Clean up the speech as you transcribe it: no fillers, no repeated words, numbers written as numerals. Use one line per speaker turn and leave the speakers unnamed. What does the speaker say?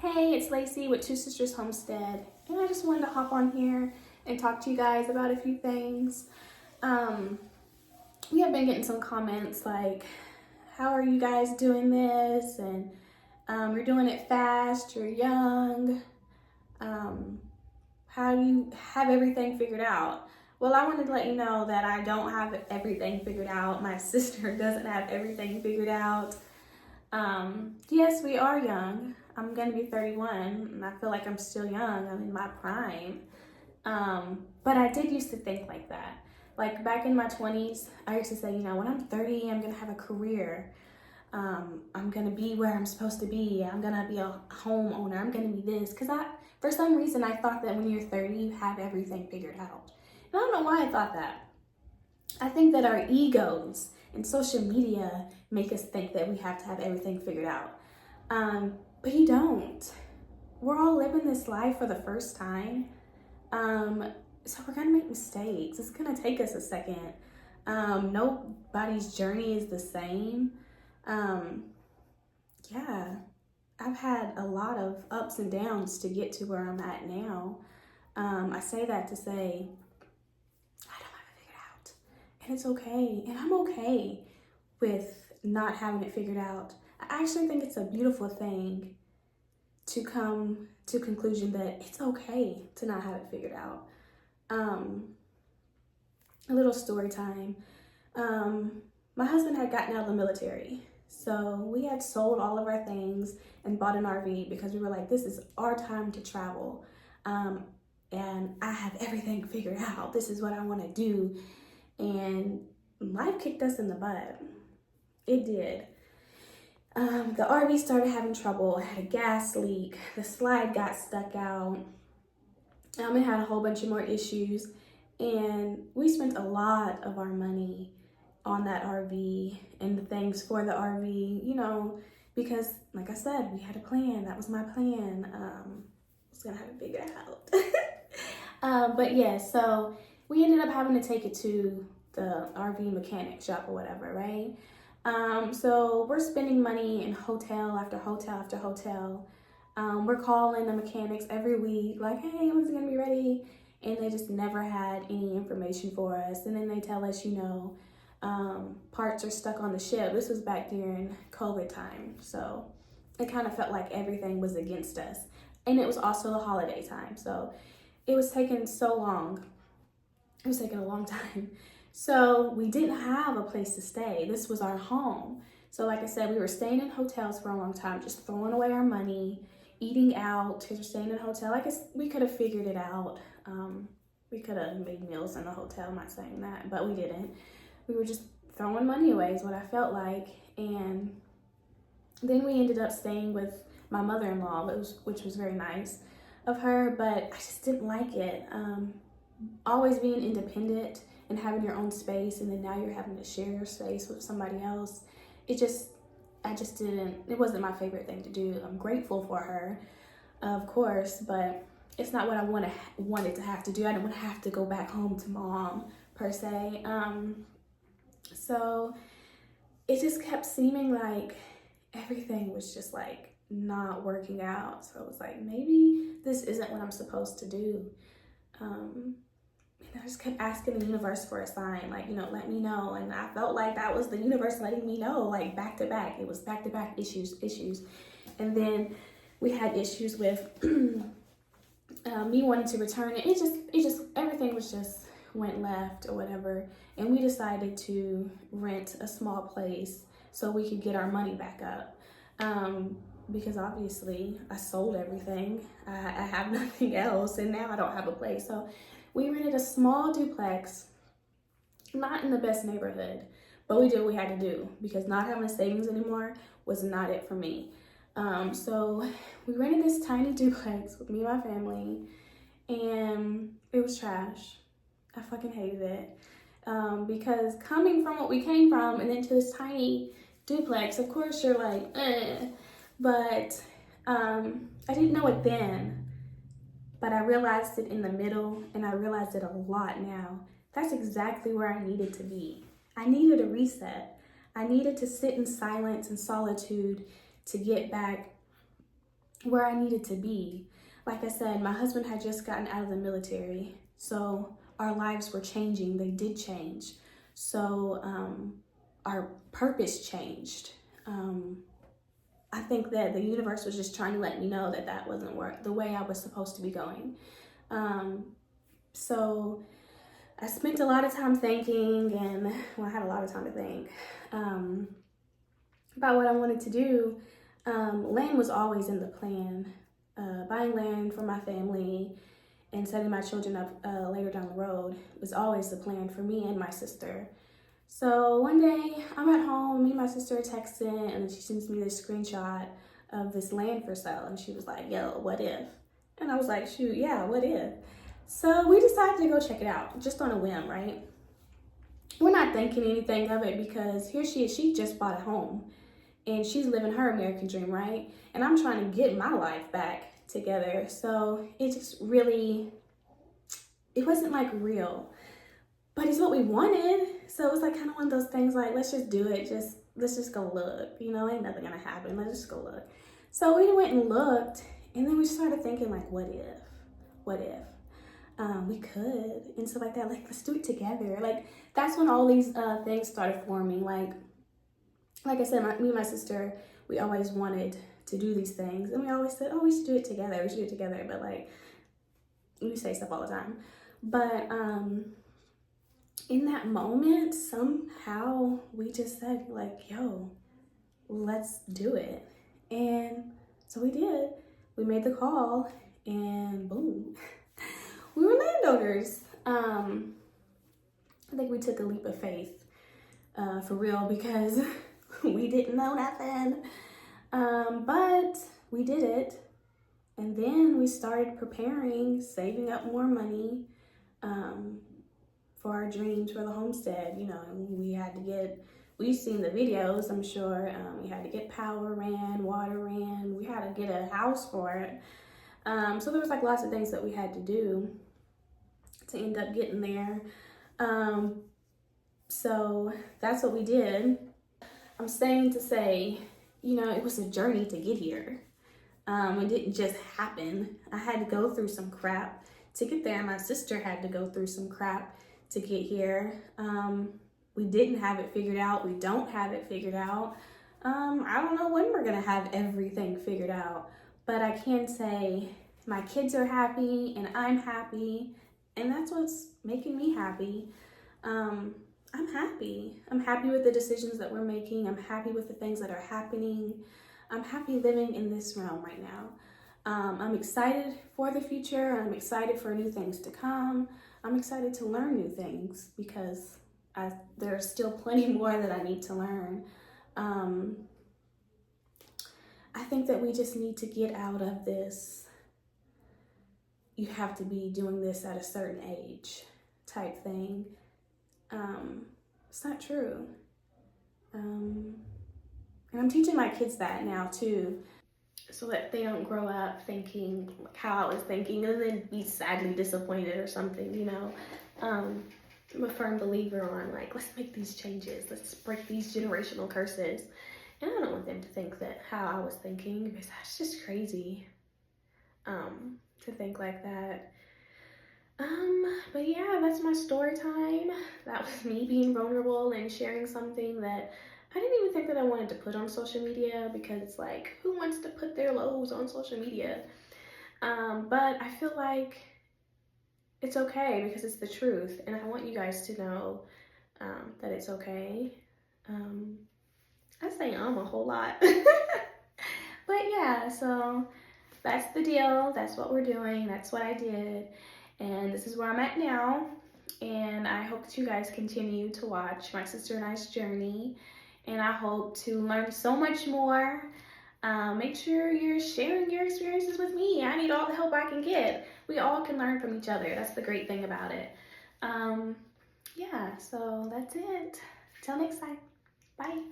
Hey, it's Laci with Two Sisters Homestead, and I just wanted to hop on here and talk to you guys about a few things. We have been getting some comments like, how are you guys doing this? And you're doing it fast, you're young. How do you have everything figured out? Well, I wanted to let you know that I don't have everything figured out. My sister doesn't have everything figured out. Yes, we are young. I'm gonna be 31 and I feel like I'm still young. I'm in my prime. But I did used to think like that. Like back in my 20s, I used to say, when I'm 30, I'm gonna have a career. I'm gonna be where I'm supposed to be. I'm gonna be a homeowner. I'm gonna be this. For some reason, I thought that when you're 30, you have everything figured out. And I don't know why I thought that. I think that our egos and social media make us think that we have to have everything figured out. But you don't. We're all living this life for the first time. So we're gonna make mistakes. It's gonna take us a second. Nobody's journey is the same. Yeah, I've had a lot of ups and downs to get to where I'm at now. I say that to say, I don't have it figured out. And it's okay. And I'm okay with not having it figured out. I actually think it's a beautiful thing to come to conclusion that it's okay to not have it figured out. A little story time. My husband had gotten out of the military. So we had sold all of our things and bought an RV because we were like, this is our time to travel. And I have everything figured out. This is what I want to do. And life kicked us in the butt. It did. The RV started having trouble. It had a gas leak. The slide got stuck out. It had a whole bunch of more issues. And we spent a lot of our money on that RV and the things for the RV, because like I said, we had a plan. That was my plan. I was gonna have it figured out. But yeah, so we ended up having to take it to the RV mechanic shop or whatever, right? So we're spending money in hotel after hotel after hotel. We're calling the mechanics every week, like, hey, when's it gonna be ready? And they just never had any information for us. And then they tell us, parts are stuck on the ship. This was back during COVID time. So it kind of felt like everything was against us. And it was also the holiday time. So it was taking so long. It was taking a long time. So we didn't have a place to stay. This was our home. So like I said, we were staying in hotels for a long time, just throwing away our money, eating out, because we're staying in a hotel. I guess we could have figured it out. We could have made meals in the hotel, I'm not saying that, but we didn't. We were just throwing money away is what I felt like. And then we ended up staying with my mother-in-law, which was very nice of her, but I just didn't like it. Always being independent and having your own space, and then now you're having to share your space with somebody else. It wasn't my favorite thing to do. I'm grateful for her, of course, but it's not what I wanted to have to do. I didn't want to have to go back home to mom, per se. So it just kept seeming like everything was just like not working out. So it was like, maybe this isn't what I'm supposed to do. And I just kept asking the universe for a sign, like, let me know. And I felt like that was the universe letting me know, like back to back. It was back to back issues. And then we had issues with me wanting to return it. It just everything went left or whatever. And we decided to rent a small place so we could get our money back up. Because obviously I sold everything. I have nothing else, and now I don't have a place. So we rented a small duplex, not in the best neighborhood, but we did what we had to do because not having a savings anymore was not it for me. So we rented this tiny duplex with me and my family, and it was trash. I fucking hated it. Because coming from what we came from and then to this tiny duplex, of course you're like, eh. But I didn't know it then, but I realized it in the middle, and I realized it a lot now. That's exactly where I needed to be. I needed a reset. I needed to sit in silence and solitude to get back where I needed to be. Like I said, my husband had just gotten out of the military, so our lives were changing. They did change. So our purpose changed. I think that the universe was just trying to let me know that that wasn't the way I was supposed to be going. So I spent a lot of time thinking, and well, I had a lot of time to think about what I wanted to do. Land was always in the plan. Buying land for my family and setting my children up later down the road was always the plan for me and my sister. So one day I'm at home, me and my sister are texting, and she sends me this screenshot of this land for sale, and she was like, yo, what if? And I was like, shoot, yeah, what if? So we decided to go check it out, just on a whim, right? We're not thinking anything of it because here she is, she just bought a home and she's living her American dream, right? And I'm trying to get my life back together. So it just really, it wasn't like real, but it's what we wanted. So it was like kind of one of those things like, let's just do it. Let's just go look, you know, ain't nothing gonna happen. Let's just go look. So we went and looked, and then we started thinking like, what if? We could, and stuff like that. Like, let's do it together. Like, that's when all these things started forming. Like I said, me and my sister, we always wanted to do these things, and we always said, oh, we should do it together. We should do it together. But like, we say stuff all the time. But in that moment, somehow we just said like, yo, let's do it. And so we did. We made the call, and boom. We were landowners. I think we took a leap of faith, for real, because we didn't know nothing. But we did it. And then we started preparing, saving up more money for our dreams for the homestead. You know, we've seen the videos, I'm sure. We had to get power ran, water ran. We had to get a house for it. So there was like lots of things that we had to do to end up getting there. So that's what we did. I'm saying to say, you know, it was a journey to get here. It didn't just happen. I had to go through some crap to get there. My sister had to go through some crap to get here. We didn't have it figured out. We don't have it figured out. I don't know when we're gonna have everything figured out, but I can say my kids are happy and I'm happy, and that's what's making me happy. I'm happy. I'm happy with the decisions that we're making. I'm happy with the things that are happening. I'm happy living in this realm right now. I'm excited for the future. I'm excited for new things to come. I'm excited to learn new things because there's still plenty more that I need to learn. I think that we just need to get out of this, you have to be doing this at a certain age type thing. It's not true. And I'm teaching my kids that now too, so that they don't grow up thinking like how I was thinking and then be sadly disappointed or something, you know. I'm a firm believer on like, let's make these changes, let's break these generational curses. And I don't want them to think that how I was thinking, because that's just crazy to think like that. But yeah, that's my story time. That was me being vulnerable and sharing something that I didn't even think that I wanted to put on social media, because it's like, who wants to put their lows on social media? But I feel like it's okay because it's the truth, and I want you guys to know that it's okay. I say a whole lot. But yeah, so that's the deal. That's what we're doing. That's what I did. And this is where I'm at now. And I hope that you guys continue to watch my sister and I's journey. And I hope to learn so much more. Make sure you're sharing your experiences with me. I need all the help I can get. We all can learn from each other. That's the great thing about it. Yeah, so that's it. Till next time. Bye.